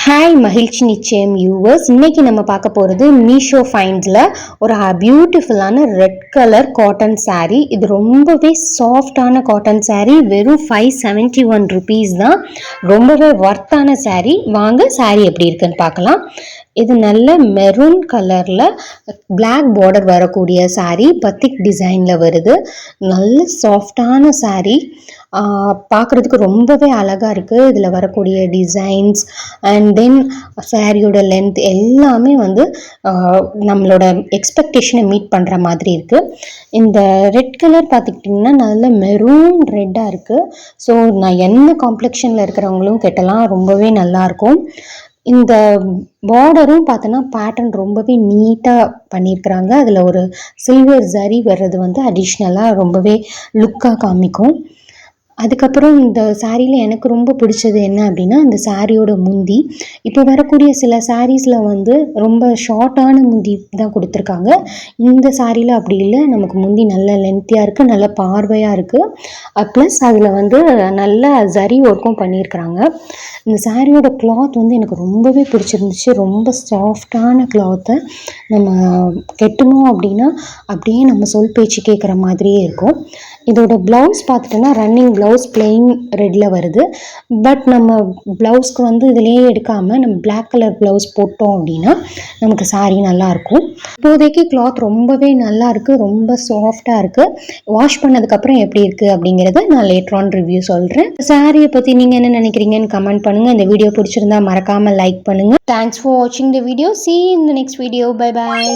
Hi மகிழ்ச்சி நிச்சயம் viewers. இன்னைக்கு நம்ம பார்க்க போகிறது மீஷோ ஃபைண்ட்ஸில் ஒரு பியூட்டிஃபுல்லான ரெட் கலர் காட்டன் saree. இது ரொம்பவே சாஃப்டான காட்டன் saree. வெறும் 571 rupees தான். ரொம்பவே ஒர்த்தான saree. வாங்க saree எப்படி இருக்குன்னு பார்க்கலாம். இது நல்ல மெரூன் கலரில் பிளாக் பார்டர் வரக்கூடிய saree. பத்திக் டிசைனில் வருது. நல்ல சாஃப்டான saree. பார்க்குறதுக்கு ரொம்பவே அழகாக இருக்குது. இதில் வரக்கூடிய டிசைன்ஸ் அண்ட் தென் சாரியோட லென்த் எல்லாமே வந்து நம்மளோட எக்ஸ்பெக்டேஷனை மீட் பண்ணுற மாதிரி இருக்குது. இந்த ரெட் கலர் பார்த்துக்கிட்டிங்கன்னா நல்ல மெரூன் ரெட்டாக இருக்குது. ஸோ நான் என்ன காம்ப்ளெக்ஷனில் இருக்கிறவங்களும் கெட்டலாம், ரொம்பவே நல்லாயிருக்கும். இந்த பார்டரும் பார்த்தோன்னா பேட்டர்ன் ரொம்பவே நீட்டாக பண்ணியிருக்கிறாங்க. அதில் ஒரு சில்வர் ஜரி வர்றது வந்து அடிஷ்னலாக ரொம்பவே லுக்காக காமிக்கும். அதுக்கப்புறம் இந்த சாரியில் எனக்கு ரொம்ப பிடிச்சது என்ன அப்படின்னா இந்த சாரியோட முந்தி. இப்போ வரக்கூடிய சில சாரீஸில் வந்து ரொம்ப ஷார்ட்டான முந்தி தான் கொடுத்துருக்காங்க. இந்த சாரியில் அப்படி இல்லை, நமக்கு முந்தி நல்ல லென்த்தியாக இருக்குது, நல்ல பார்வையாக இருக்குது. ப்ளஸ் அதில் வந்து நல்ல ஜரி ஒர்க்கும் பண்ணியிருக்கிறாங்க. இந்த சாரியோட கிளாத் வந்து எனக்கு ரொம்பவே பிடிச்சிருந்துச்சு. ரொம்ப சாஃப்டான கிளாத்தை நம்ம கெட்டணும் அப்படின்னா அப்படியே நம்ம சொல் பேச்சு கேட்குற மாதிரியே இருக்கும். இதோட ப்ளவுஸ் பார்த்துட்டோன்னா ரன்னிங் ப்ளவுஸ் பிளெயின் ரெட்டில் வருது. பட் நம்ம ப்ளவுஸ்க்கு வந்து இதிலேயே எடுக்காமல் நம்ம பிளாக் கலர் ப்ளவுஸ் போட்டோம் அப்படின்னா நமக்கு சாரீ நல்லாயிருக்கும். இப்போதைக்கு கிளாத் ரொம்பவே நல்லா இருக்குது, ரொம்ப சாஃப்டாக இருக்குது. வாஷ் பண்ணதுக்கப்புறம் எப்படி இருக்குது அப்படிங்கிறத நான் லேட்டர் ஆன் ரிவ்யூ சொல்கிறேன். சாரியை பற்றி நீங்கள் என்ன நினைக்கிறீங்கன்னு கமெண்ட் பண்ணுங்கள். இந்த வீடியோ பிடிச்சிருந்தா மறக்காமல் லைக் பண்ணுங்கள். தேங்க்ஸ் ஃபார் வாட்சிங் the video. See you in the next video. Bye bye.